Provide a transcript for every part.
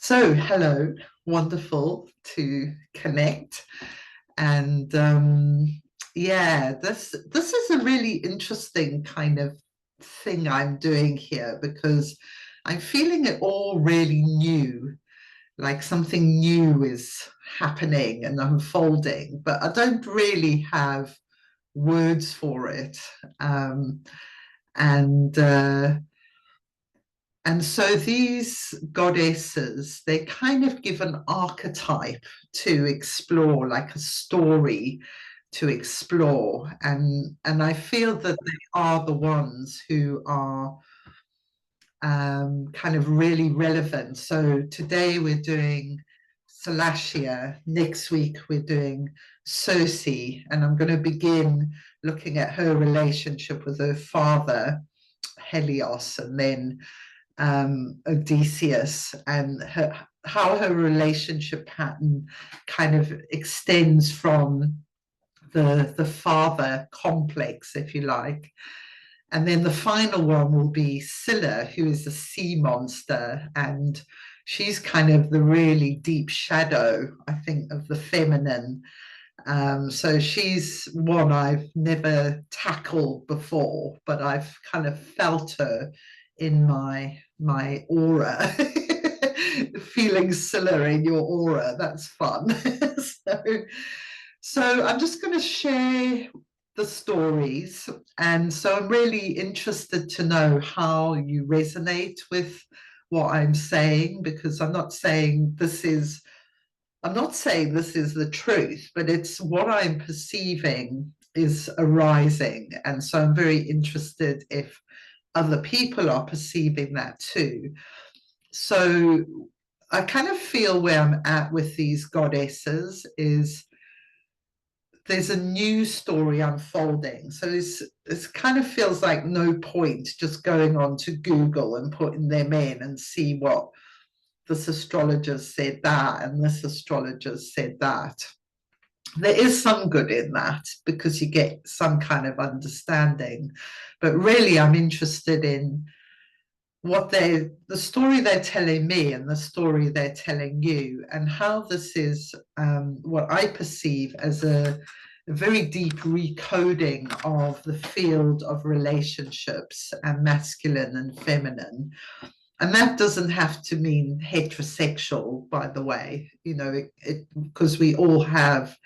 So, hello, wonderful to connect. And yeah, this is a really interesting kind of thing I'm doing here because I'm feeling it all really new, like something new is happening and unfolding, but I don't really have words for it. Um, and And so these goddesses, they kind of give an archetype to explore, like a story to explore. And I feel that they are the ones who are kind of really relevant. So today we're doing Salacia, next week we're doing Circe, and I'm going to begin looking at her relationship with her father, Helios, and then Odysseus and how her relationship pattern kind of extends from the father complex, if you like. And then the final one will be Scylla, who is a sea monster, and she's kind of the really deep shadow, I think, of the feminine. So she's one I've never tackled before, but I've kind of felt her in my aura. Feeling Scylla in your aura, that's fun. so, so I'm just going to share the stories. And so I'm really interested to know how you resonate with what I'm saying, because I'm not saying this is the truth, but it's what I'm perceiving is arising. And so I'm very interested if other people are perceiving that too. So I kind of feel where I'm at with these goddesses is there's a new story unfolding. So it's kind of feels like no point just going on to Google and putting them in and see what this astrologer said that and this astrologer said that. There is some good in that because you get some kind of understanding. But really, I'm interested in the story they're telling me and the story they're telling you, and how this is what I perceive as a very deep recoding of the field of relationships and masculine and feminine. And that doesn't have to mean heterosexual, by the way, because we all have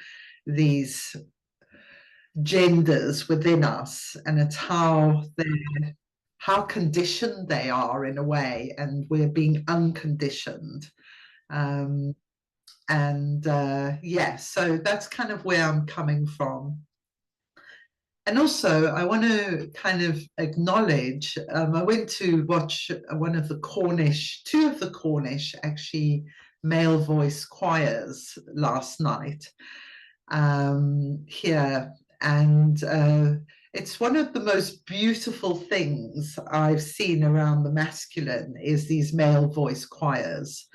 these genders within us, and it's how conditioned they are in a way, and we're being unconditioned. Um, and yeah, so that's kind of where I'm coming from. And also, I want to kind of acknowledge, I went to watch two of the Cornish actually male voice choirs last night here. And it's one of the most beautiful things I've seen around the masculine is these male voice choirs.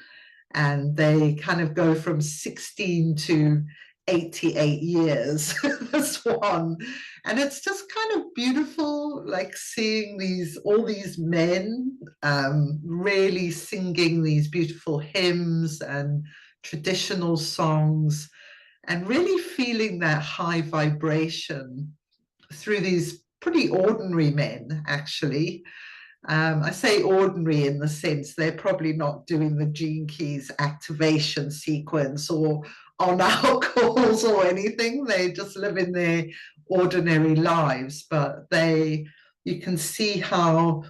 And they kind of go from 16 to 88 years, this one. And it's just kind of beautiful, like seeing all these men really singing these beautiful hymns and traditional songs, and really feeling that high vibration through these pretty ordinary men, actually. I say ordinary in the sense they're probably not doing the Gene Keys activation sequence or on alcohols or anything. They just live in their ordinary lives, but you can see how,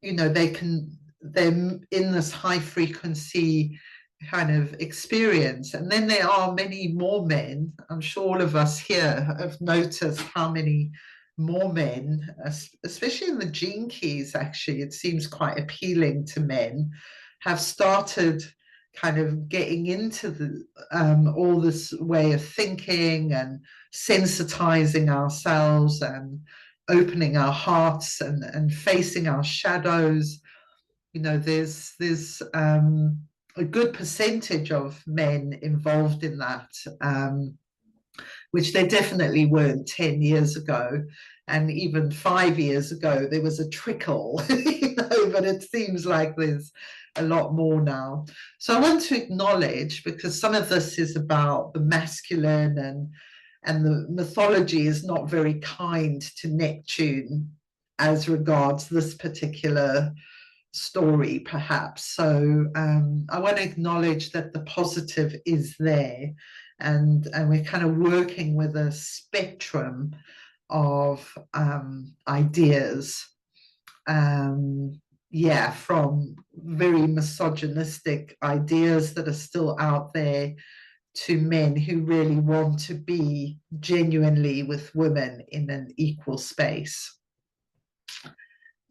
they're in this high frequency kind of experience. And then there are many more men. I'm sure all of us here have noticed how many more men, especially in the Gene Keys, actually, it seems quite appealing to men, have started kind of getting into all this way of thinking and sensitizing ourselves and opening our hearts and facing our shadows. There's a good percentage of men involved in that, which they definitely weren't 10 years ago. And even 5 years ago, there was a trickle, but it seems like there's a lot more now. So I want to acknowledge, because some of this is about the masculine, and the mythology is not very kind to Neptune as regards this particular story, perhaps. So I want to acknowledge that the positive is there, and we're kind of working with a spectrum of ideas. Yeah, from very misogynistic ideas that are still out there to men who really want to be genuinely with women in an equal space.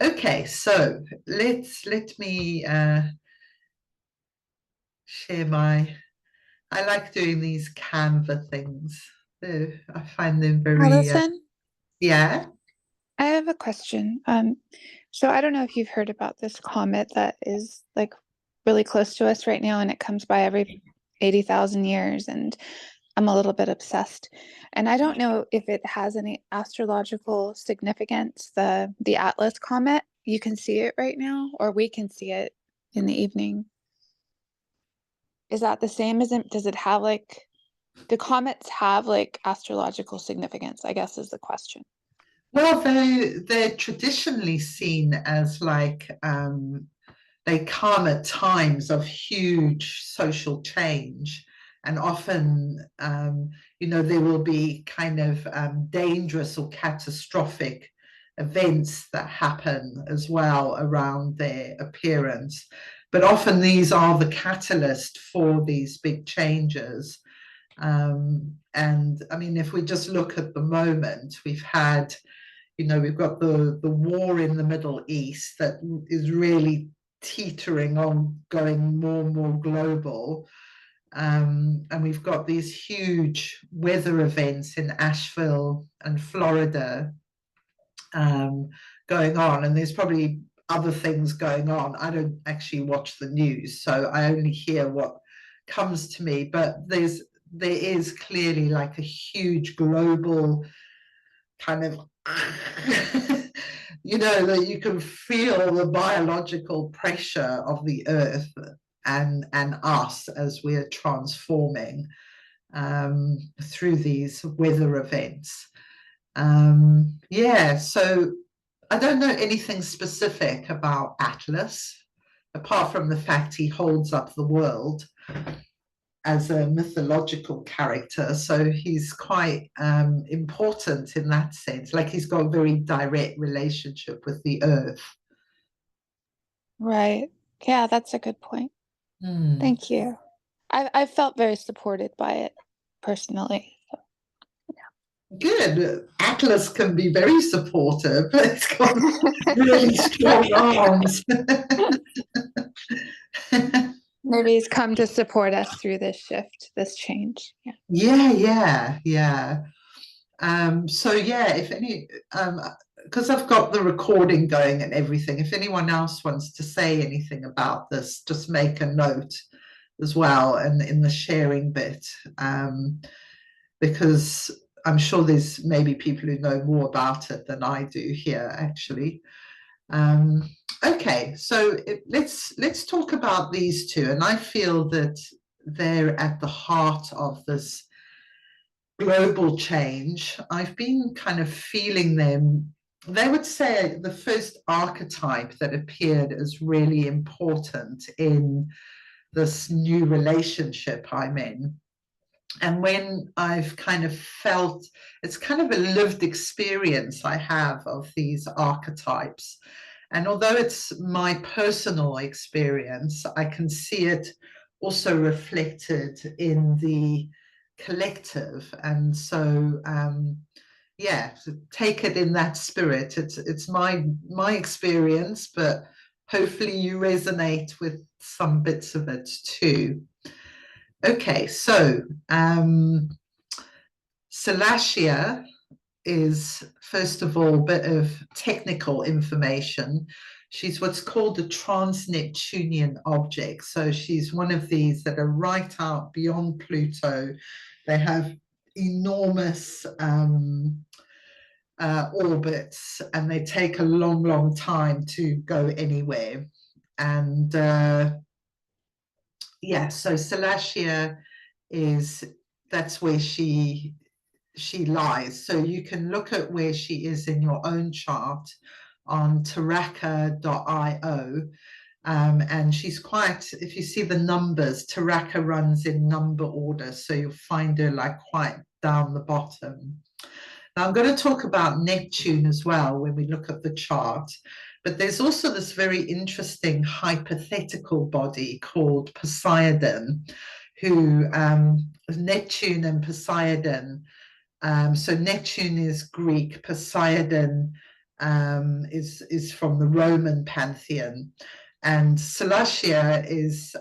Okay, so let me share my. I like doing these Canva things. I find them very Allison, yeah. I have a question. So I don't know if you've heard about this comet that is like really close to us right now, and it comes by every 80,000 years, and I'm a little bit obsessed. And I don't know if it has any astrological significance, the Atlas comet. You can see it right now, or we can see it in the evening. Is that the same? Does it have like, do comets have like astrological significance, I guess is the question. Well, they're traditionally seen as like they come at times of huge social change, and often there will be kind of dangerous or catastrophic events that happen as well around their appearance. But often these are the catalyst for these big changes. And I mean, if we just look at the moment, we've got the war in the Middle East that is really teetering on going more and more global. And we've got these huge weather events in Asheville and Florida going on. And there's probably other things going on. I don't actually watch the news, so I only hear what comes to me. But there is clearly like a huge global kind of that you can feel the biological pressure of the earth and us as we're transforming through these weather events. Yeah, so I don't know anything specific about Atlas, apart from the fact he holds up the world as a mythological character. So he's quite important in that sense. Like he's got a very direct relationship with the earth. Right. Yeah, that's a good point. Hmm. Thank you. I felt very supported by it personally. So, Good. Atlas can be very supportive. It's got yeah. really strong arms. Maybe he's come to support us through this shift, this change. Yeah. Yeah. So yeah, if any, because I've got the recording going and everything, if anyone else wants to say anything about this, just make a note as well, and in the sharing bit, because I'm sure there's maybe people who know more about it than I do here, actually. Um, okay, so let's talk about these two, and I feel that they're at the heart of this global change. I've been kind of feeling them. They would say the first archetype that appeared as really important in this new relationship I'm in. And when I've kind of felt, it's kind of a lived experience I have of these archetypes. And although it's my personal experience, I can see it also reflected in the collective. And so, yeah, so take it in that spirit. It's my experience, but hopefully you resonate with some bits of it too. Okay, so Salacia is, first of all, a bit of technical information. She's what's called a trans-Neptunian object. So she's one of these that are right out beyond Pluto. They have enormous orbits, and they take a long time to go anywhere. And yeah, so Salacia that's where she lies. So you can look at where she is in your own chart on taraka.io. And she's quite, if you see the numbers, Taraka runs in number order, so you'll find her like quite down the bottom. Now I'm going to talk about Neptune as well when we look at the chart, but there's also this very interesting hypothetical body called Poseidon, who Neptune and Poseidon. So Neptune is Greek, Poseidon is from the Roman pantheon. And Salacia is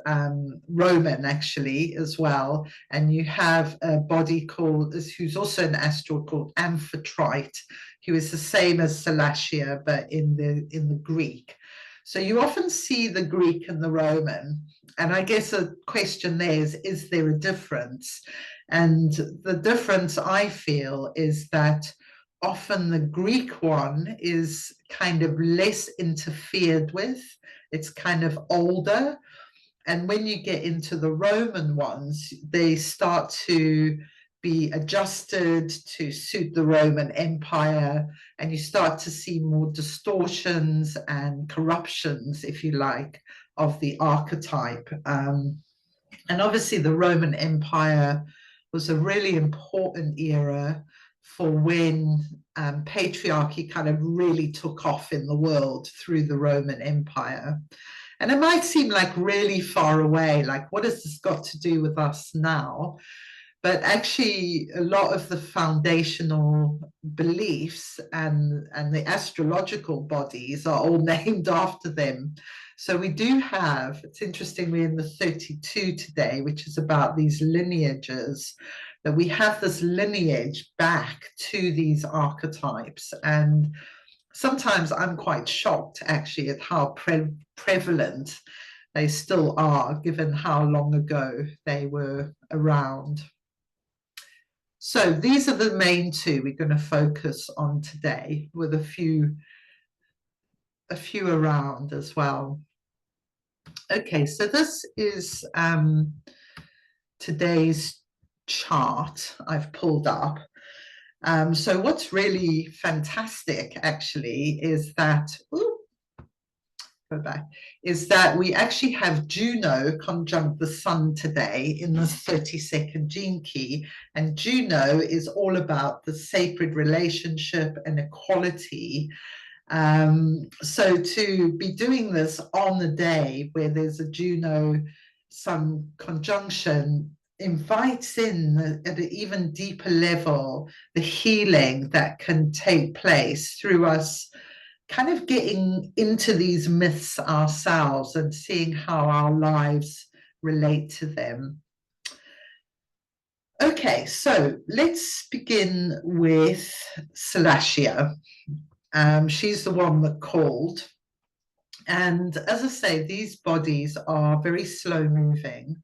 Roman actually as well. And you have a body who's also an astral called Amphitrite, who is the same as Salacia, but in the Greek. So you often see the Greek and the Roman. And I guess a question there is there a difference? And the difference I feel is that often the Greek one is kind of less interfered with. It's kind of older. And when you get into the Roman ones, they start to be adjusted to suit the Roman Empire, and you start to see more distortions and corruptions, if you like, of the archetype. And obviously the Roman Empire was a really important era for when patriarchy kind of really took off in the world through the Roman Empire. And it might seem like really far away, like what has this got to do with us now? But actually, a lot of the foundational beliefs and the astrological bodies are all named after them. So we do have, it's interesting, we're in the 32 today, which is about these lineages, that we have this lineage back to these archetypes. And sometimes I'm quite shocked actually at how prevalent they still are, given how long ago they were around. So these are the main two we're going to focus on today, with a few around as well. Okay, so this is today's chart I've pulled up. So what's really fantastic actually is that, is that we actually have Juno conjunct the sun today in the 32nd gene key. And Juno is all about the sacred relationship and equality. So to be doing this on the day where there's a Juno sun conjunction invites in at an even deeper level the healing that can take place through us kind of getting into these myths ourselves and seeing how our lives relate to them. Okay, so let's begin with Salacia. She's the one that called. And as I say, these bodies are very slow moving.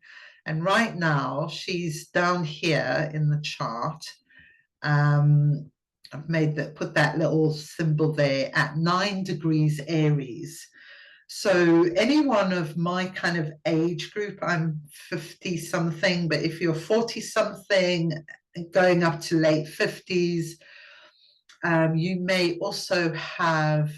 And right now she's down here in the chart. I've put that little symbol there at 9 degrees Aries. So anyone of my kind of age group, I'm 50 something, but if you're 40 something, going up to late 50s, you may also have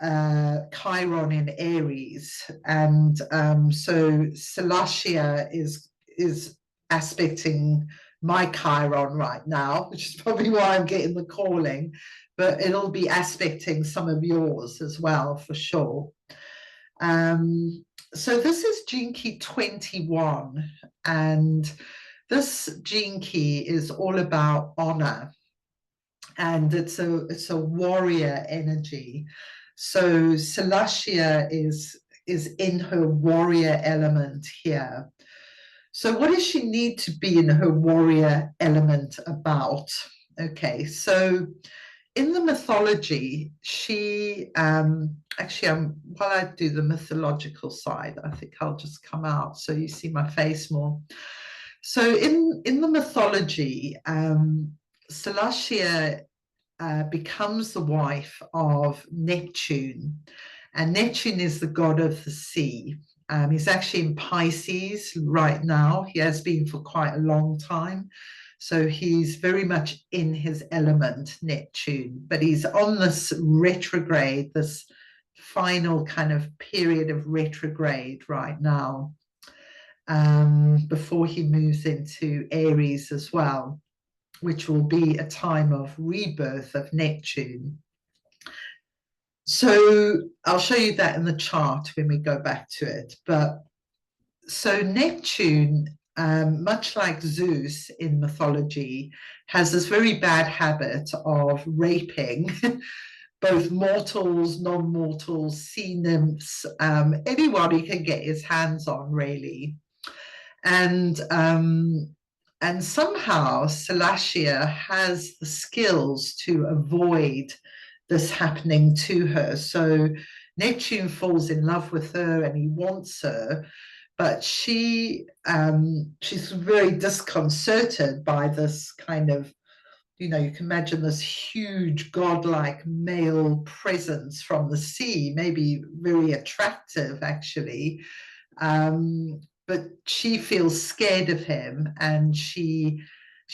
Chiron in Aries. And so Salacia is aspecting my Chiron right now, which is probably why I'm getting the calling, but it'll be aspecting some of yours as well, for sure. So this is gene key 21, and this gene key is all about honor, and it's a warrior energy. So Salacia is in her warrior element here. So what does she need to be in her warrior element about? Okay, so in the mythology, she actually, while I do the mythological side, I think I'll just come out so you see my face more. So in the mythology, Salacia becomes the wife of Neptune. And Neptune is the god of the sea. He's actually in Pisces right now. He has been for quite a long time. So he's very much in his element, Neptune, but he's on this retrograde, this final kind of period of retrograde right now, before he moves into Aries as well, which will be a time of rebirth of Neptune. So I'll show you that in the chart when we go back to it. But so Neptune, much like Zeus in mythology, has this very bad habit of raping both mortals, non-mortals, sea nymphs, anyone he can get his hands on, really. And somehow Salacia has the skills to avoid this happening to her. So Neptune falls in love with her and he wants her, but she's very disconcerted by this kind of, you know, you can imagine this huge godlike male presence from the sea, maybe very attractive actually. But she feels scared of him, and she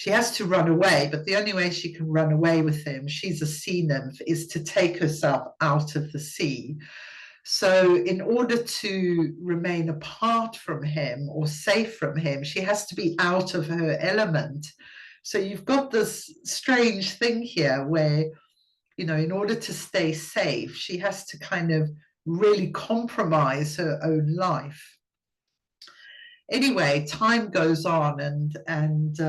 has to run away, but the only way she can run away with him, she's a sea nymph, is to take herself out of the sea. So in order to remain apart from him or safe from him, she has to be out of her element. So you've got this strange thing here where, you know, in order to stay safe, she has to kind of really compromise her own life. Anyway, time goes on, and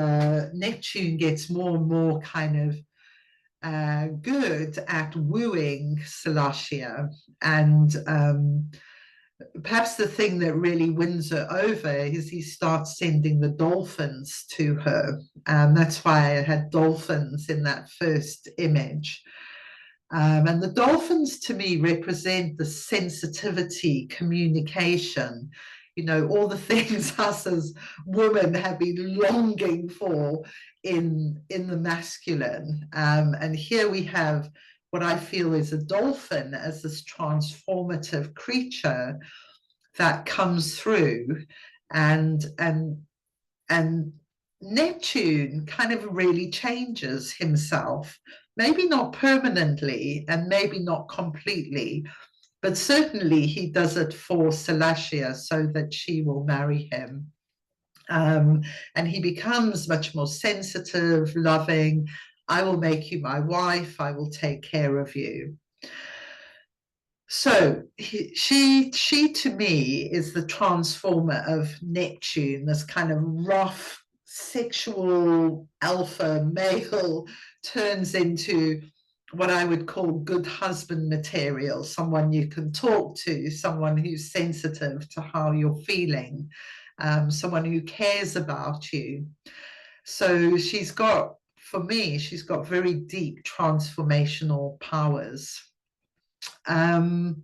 Neptune gets more and more kind of good at wooing Salacia, and perhaps the thing that really wins her over is he starts sending the dolphins to her. That's why I had dolphins in that first image. And the dolphins to me represent the sensitivity, communication, you know, all the things us as women have been longing for in the masculine. And here we have what I feel is a dolphin as this transformative creature that comes through, and Neptune kind of really changes himself, maybe not permanently and maybe not completely, but certainly he does it for Salacia so that she will marry him. And he becomes much more sensitive, loving. I will make you my wife. I will take care of you. So she to me is the transformer of Neptune, this kind of rough, sexual alpha male turns into what I would call good husband material, someone you can talk to, someone who's sensitive to how you're feeling, someone who cares about you. So she's got, for me, she's got very deep transformational powers. A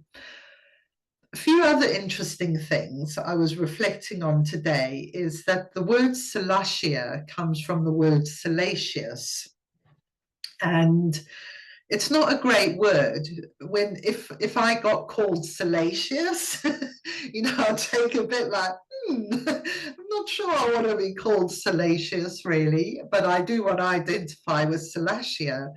few other interesting things I was reflecting on today is that the word Salacia comes from the word salacious, and it's not a great word. When if I got called salacious, you know, I'd take a bit like, I'm not sure I want to be called salacious really, but I do want to identify with Salacia.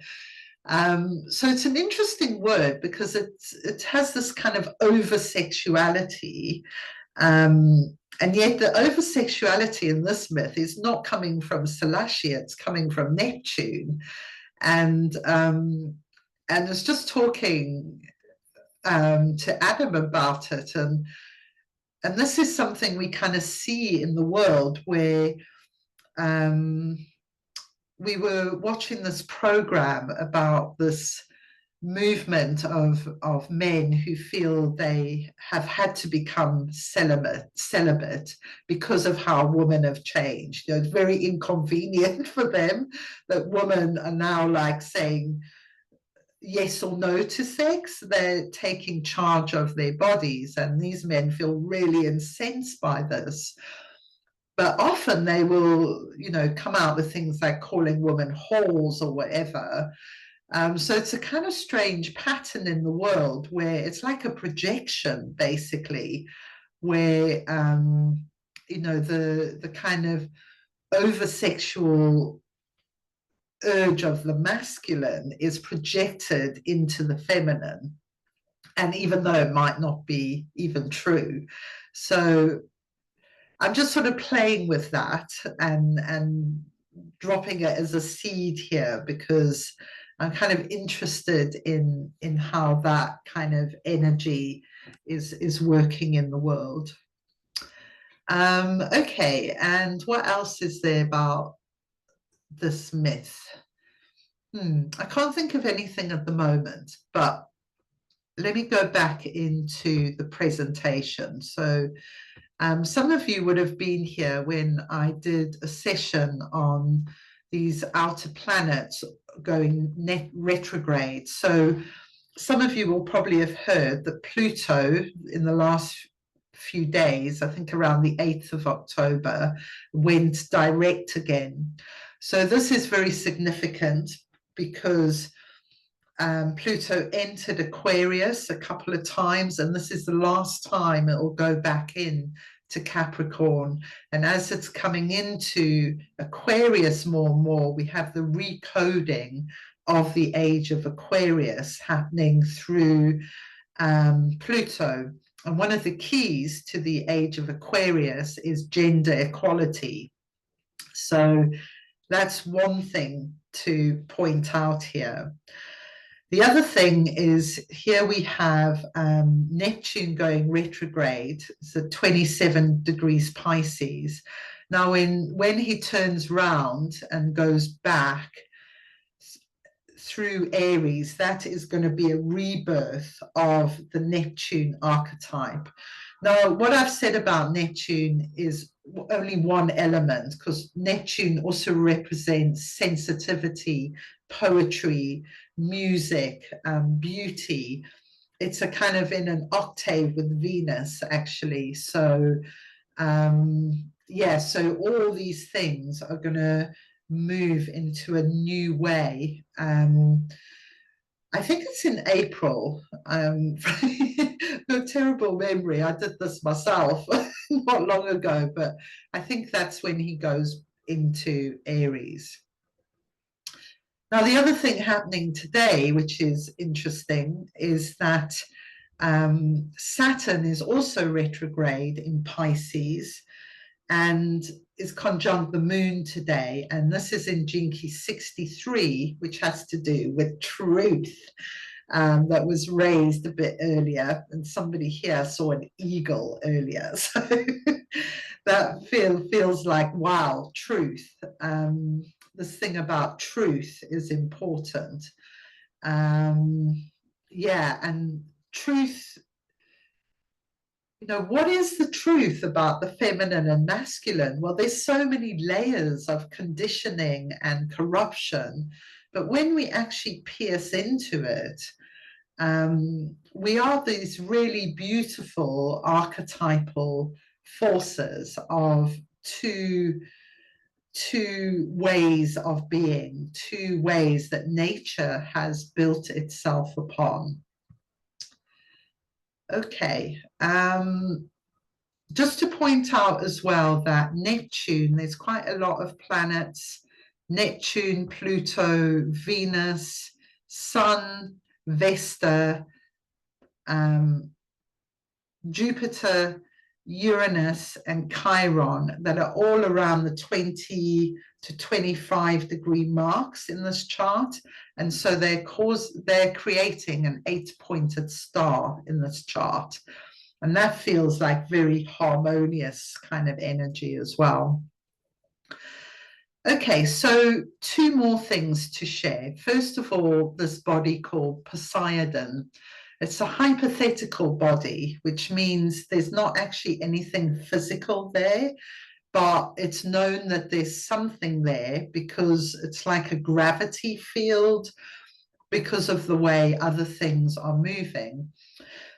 So it's an interesting word because it has this kind of over-sexuality, and yet the over-sexuality in this myth is not coming from Salacia, it's coming from Neptune. And I was just talking to Adam about it, and this is something we kind of see in the world where we were watching this program about this movement of men who feel they have had to become celibate because of how women have changed. You know, it's very inconvenient for them that women are now like saying yes or no to sex. They're taking charge of their bodies, and these men feel really incensed by this. But often they will, you know, come out with things like calling women whores or whatever. So it's a kind of strange pattern in the world where it's like a projection, basically, where the kind of over-sexual urge of the masculine is projected into the feminine, and even though it might not be even true. So I'm just sort of playing with that and dropping it as a seed here, because I'm kind of interested in how that kind of energy is working in the world. Okay, and what else is there about this myth? I can't think of anything at the moment, but let me go back into the presentation. So some of you would have been here when I did a session on these outer planets going retrograde. So some of you will probably have heard that Pluto in the last few days, I think around the 8th of October, went direct again. So this is very significant because Pluto entered Aquarius a couple of times, and this is the last time it will go back in to Capricorn. And as it's coming into Aquarius more and more, we have the recoding of the age of Aquarius happening through Pluto. And one of the keys to the age of Aquarius is gender equality. So that's one thing to point out here. The other thing is here we have Neptune going retrograde, so 27 degrees Pisces. Now, when he turns round and goes back through Aries, that is going to be a rebirth of the Neptune archetype. Now, what I've said about Neptune is only one element, because Neptune also represents sensitivity, poetry, music, beauty. It's a kind of in an octave with Venus, actually. So, yeah, so all these things are going to move into a new way. I think it's in April. No terrible memory. I did this myself not long ago, but I think that's when he goes into Aries. Now, the other thing happening today, which is interesting, is that Saturn is also retrograde in Pisces and is conjunct the moon today. And this is in Jinki 63, which has to do with truth. That was raised a bit earlier, and somebody here saw an eagle earlier. So that feels like, wow, truth. This thing about truth is important. Yeah, and truth, what is the truth about the feminine and masculine? Well, there's so many layers of conditioning and corruption, but when we actually pierce into it, we are these really beautiful archetypal forces of two ways of being, two ways that nature has built itself upon. Okay, just to point out as well that Neptune, there's quite a lot of planets, Neptune, Pluto, Venus, Sun, Vesta, Jupiter, Uranus, and Chiron that are all around the 20 to 25 degree marks in this chart. And so they're creating an 8-pointed star in this chart. And that feels like very harmonious kind of energy as well. Okay, so 2 more things to share. First of all, this body called Poseidon. It's a hypothetical body, which means there's not actually anything physical there, but it's known that there's something there because it's like a gravity field because of the way other things are moving.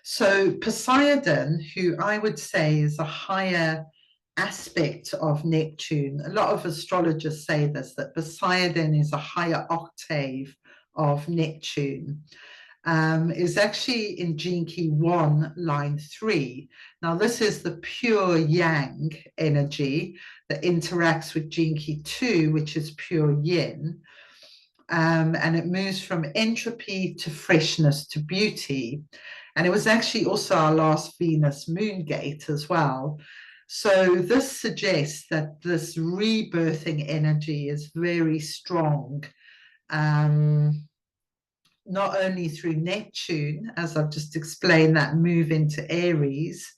So Poseidon, who I would say is a higher aspect of Neptune, a lot of astrologers say this, that Poseidon is a higher octave of Neptune. Is actually in Gene Key 1, line 3. Now, this is the pure yang energy that interacts with Gene Key 2, which is pure yin. And it moves from entropy to freshness to beauty. And it was actually also our last Venus moon gate as well. So this suggests that this rebirthing energy is very strong. Not only through Neptune, as I've just explained, that move into Aries,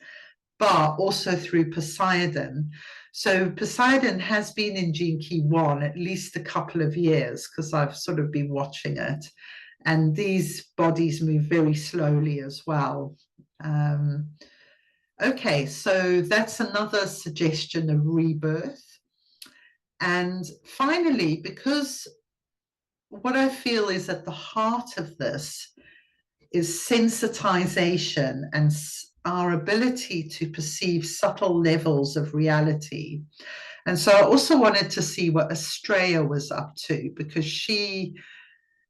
but also through Poseidon. So Poseidon has been in Gene Key 1 at least a couple of years, because I've sort of been watching it. And these bodies move very slowly as well. Okay, so that's another suggestion of rebirth. And finally, because what I feel is at the heart of this is sensitization and our ability to perceive subtle levels of reality. And so I also wanted to see what Estrella was up to, because she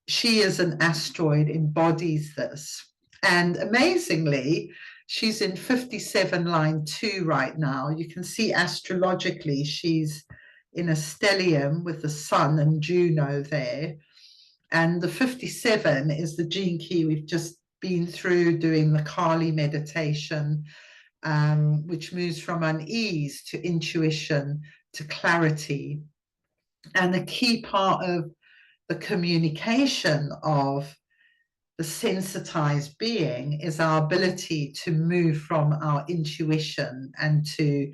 as an asteroid embodies this. And amazingly, she's in 57 line 2 right now. You can see astrologically she's in a stellium with the sun and Juno there. And the 57 is the gene key we've just been through doing the Kali meditation, which moves from unease to intuition to clarity. And the key part of the communication of the sensitized being is our ability to move from our intuition and to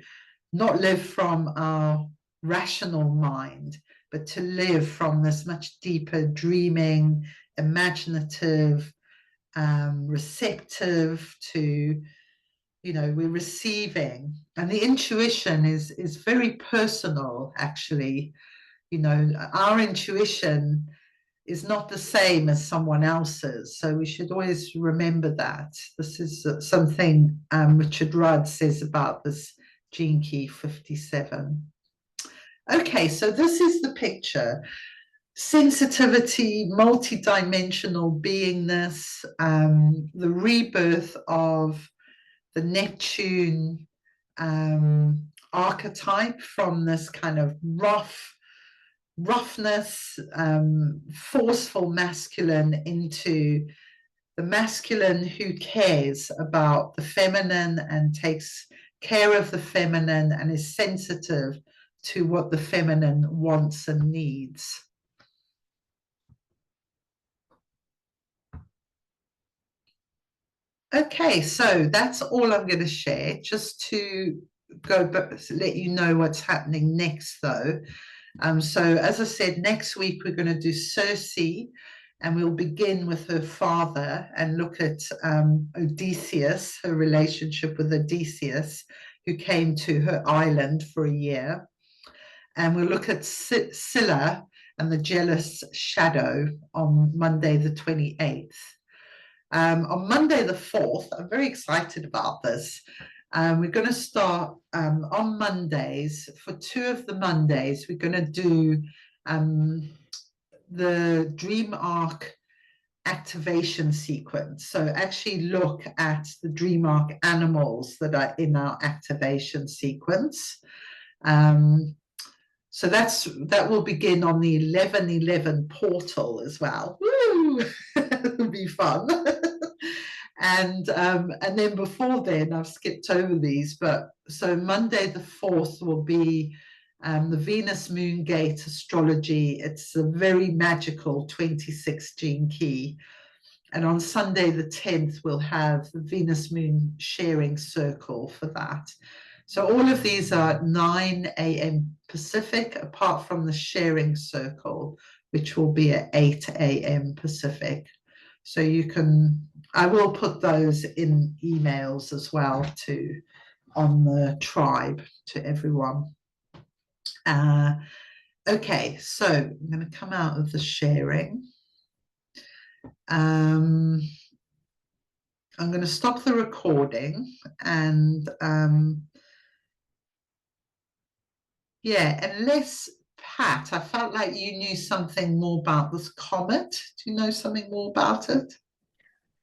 not live from our rational mind, but to live from this much deeper dreaming, imaginative, receptive to, we're receiving. And the intuition is very personal, actually. Our intuition is not the same as someone else's. So we should always remember that. This is something Richard Rudd says about this Gene Key 57. Okay, so this is the picture. Sensitivity, multidimensional beingness, the rebirth of the Neptune archetype from this kind of roughness, forceful masculine into the masculine who cares about the feminine and takes care of the feminine and is sensitive to what the feminine wants and needs. Okay, so that's all I'm going to share, just to go back, let you know what's happening next, though. So as I said, next week we're going to do Circe, and we'll begin with her father and look at Odysseus, her relationship with Odysseus, who came to her island for a year. And we'll look at Scylla and the jealous shadow on Monday the 28th. On Monday the 4th, I'm very excited about this. We're going to start on Mondays. For 2 of the Mondays, we're going to do the dream arc activation sequence. So actually look at the dream arc animals that are in our activation sequence. So that will begin on the 11/11 portal as well. Woo! It'll be fun. And then before then, I've skipped over these, but so Monday the 4th will be the Venus Moon Gate Astrology. It's a very magical 26 gene key. And on Sunday the 10th, we'll have the Venus Moon Sharing Circle for that. So all of these are at 9 a.m. Pacific, apart from the Sharing Circle, which will be at 8 a.m. Pacific. So I will put those in emails as well on the tribe to everyone. Okay, so I'm going to come out of the sharing. I'm going to stop the recording and unless Pat, I felt like you knew something more about this comet. Do you know something more about it?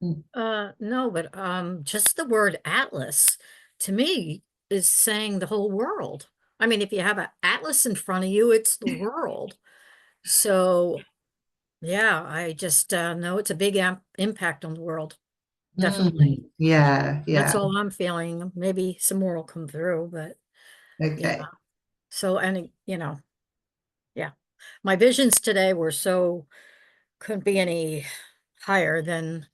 Mm. No, but just the word atlas to me is saying the whole world. I mean, if you have an atlas in front of you, it's the world. So, yeah, I just know it's a big impact on the world. Definitely. Yeah, That's yeah. all I'm feeling. Maybe some more will come through, but yeah. Okay. So, and yeah, my visions today were so couldn't be any higher than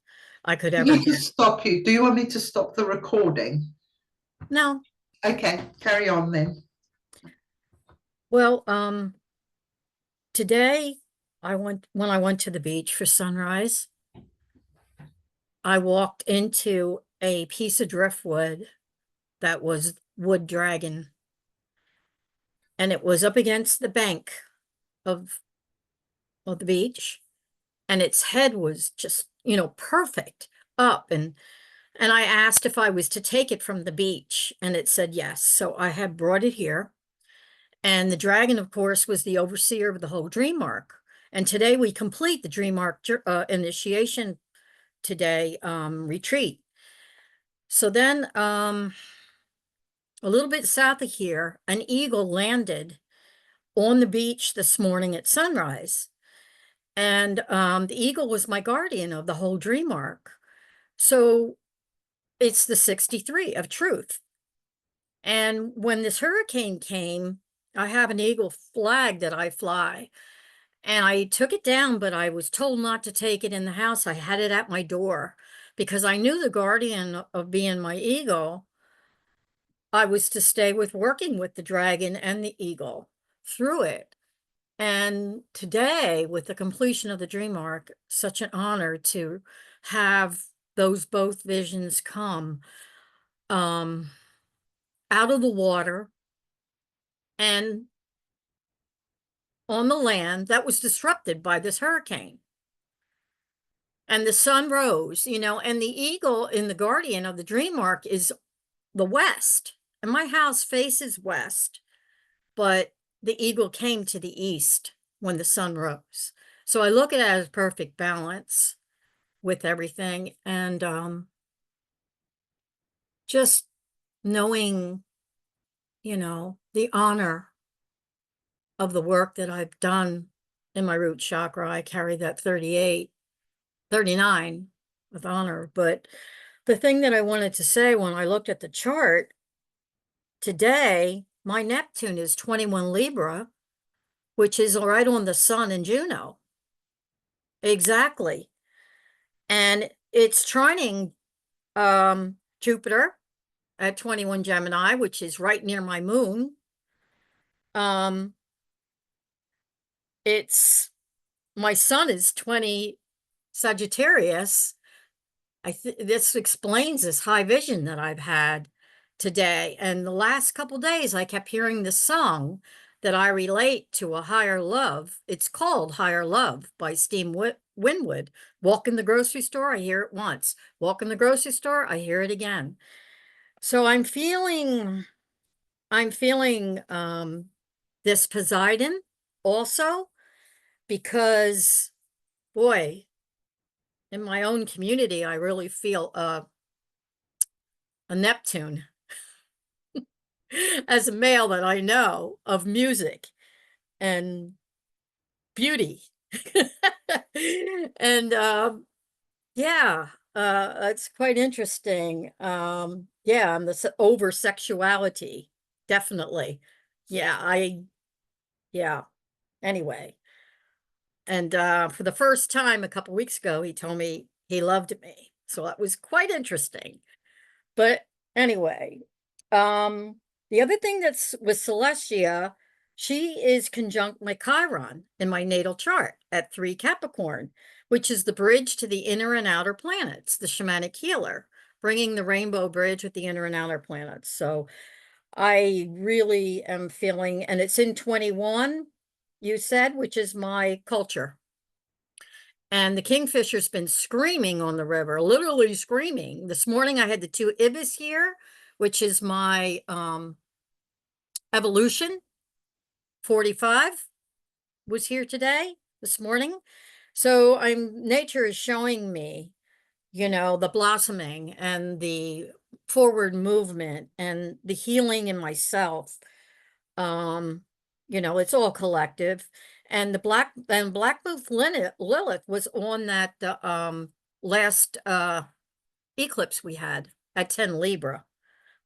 I could I'm ever going to get. stop you. Do you want me to stop the recording? No, Okay, carry on then. well, today when I went to the beach for sunrise, I walked into a piece of driftwood that was wood dragon, and it was up against the bank of the beach, and its head was just, perfect up, and I asked if I was to take it from the beach, and it said yes. So I had brought it here. And the dragon, of course, was the overseer of the whole dream arc. And today we complete the dream arc initiation today retreat. So then a little bit south of here, an eagle landed on the beach this morning at sunrise. And the eagle was my guardian of the whole dream arc. So it's the 63 of truth. And when this hurricane came, I have an eagle flag that I fly. And I took it down, but I was told not to take it in the house. I had it at my door because I knew the guardian of being my eagle. I was to stay with working with the dragon and the eagle through it. And today, with the completion of the dream arc, such an honor to have those both visions come out of the water and on the land that was disrupted by this hurricane. And the sun rose, and the eagle in the guardian of the dream arc is the west. And my house faces west, but the eagle came to the east when the sun rose. So I look at it as perfect balance with everything. And just knowing, the honor of the work that I've done in my root chakra. I carry that 38, 39 with honor. But the thing that I wanted to say when I looked at the chart today, my Neptune is 21 Libra, which is right on the sun in Juno. Exactly. And it's trining Jupiter at 21 Gemini, which is right near my moon. It's my sun is 20 Sagittarius. This explains this high vision that I've had today. And the last couple days, I kept hearing this song that I relate to a higher love. It's called Higher Love by Steve Winwood. Walk in the grocery store, I hear it once. Walk in the grocery store, I hear it again. So I'm feeling this Poseidon also, because boy, in my own community, I really feel a Neptune as a male that I know of music and beauty. And yeah, it's quite interesting. Yeah, and the over sexuality, definitely. Yeah, yeah. Anyway, and for the first time a couple weeks ago, he told me he loved me. So that was quite interesting. But anyway, the other thing that's with Salacia, she is conjunct my Chiron in my natal chart at 3 Capricorn, which is the bridge to the inner and outer planets, the shamanic healer, bringing the rainbow bridge with the inner and outer planets. So I really am feeling, and it's in 21, you said, which is my culture. And the kingfisher's been screaming on the river, literally screaming. This morning I had the 2 ibis here, which is my evolution 45. was here today, this morning. So nature is showing me, you know, the blossoming and the forward movement and the healing in myself. You know, it's all collective. And Black Moon Lilith was on that last eclipse we had at 10 Libra,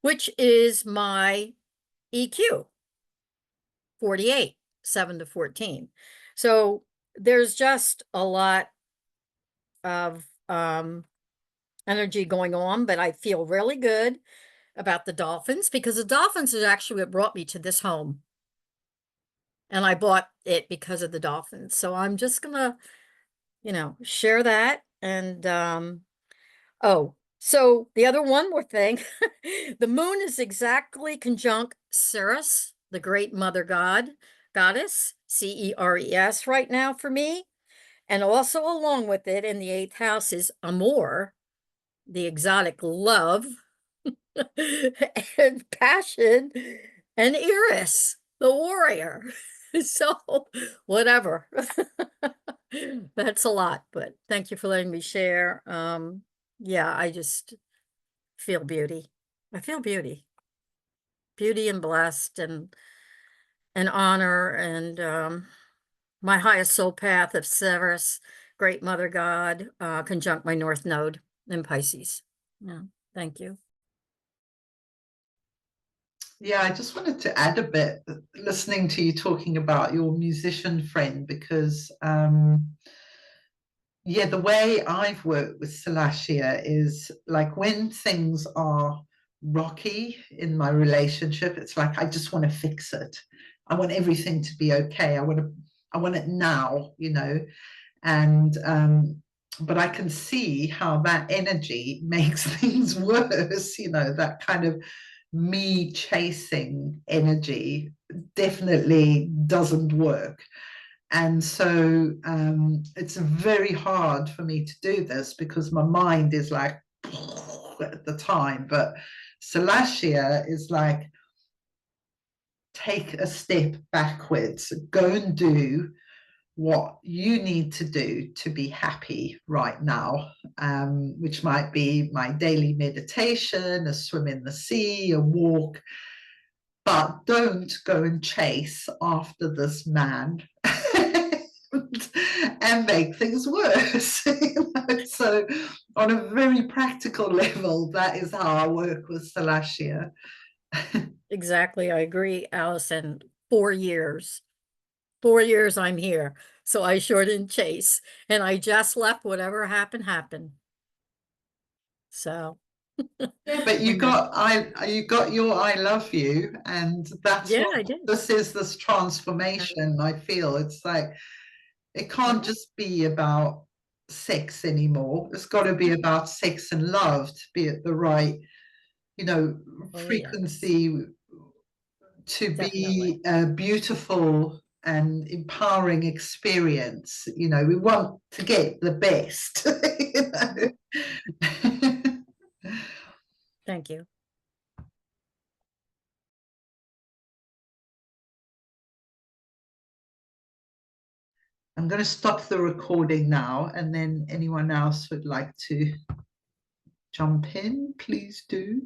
which is my EQ 48, 7 to 14. So there's just a lot of energy going on, but I feel really good about the dolphins, because the dolphins is actually what brought me to this home. And I bought it because of the dolphins. So I'm just gonna, you know, share that. And oh, so the other one more thing, the moon is exactly conjunct Ceres, the great mother goddess, Ceres right now for me. And also along with it in the 8th house is Amor, the exotic love, and passion, and Eris, the warrior. So whatever. That's a lot, but thank you for letting me share. Yeah, I just feel beauty. I feel beauty. Beauty and blessed and honor and my highest soul path of Ceres, great mother god, conjunct my north node in Pisces. Yeah, thank you. Yeah, I just wanted to add a bit, listening to you talking about your musician friend, because yeah, the way I've worked with Salacia is like when things are rocky in my relationship, it's like I just want to fix it. I want everything to be okay. I want it now, you know. And but I can see how that energy makes things worse, you know, that kind of me chasing energy definitely doesn't work. And so it's very hard for me to do this because my mind is like at the time, but Salacia is like, take a step backwards, go and do what you need to do to be happy right now, which might be my daily meditation, a swim in the sea, a walk, but don't go and chase after this man and make things worse. You know? So on a very practical level, that is how I work with Salacia. Exactly, I agree, Allison. 4 years. 4 years I'm here. So I sure didn't chase. And I just left whatever happened. So Yeah, but you got your I love you, and that's yeah, what I did. this is, this transformation. I feel it's like it can't just be about sex anymore. It's got to be about sex and love to be at the right, you know, Oh, yeah, frequency, to definitely. be a beautiful and empowering experience. You know, we want to get the best. You know? Thank you. I'm going to stop the recording now, and then anyone else would like to jump in, please do.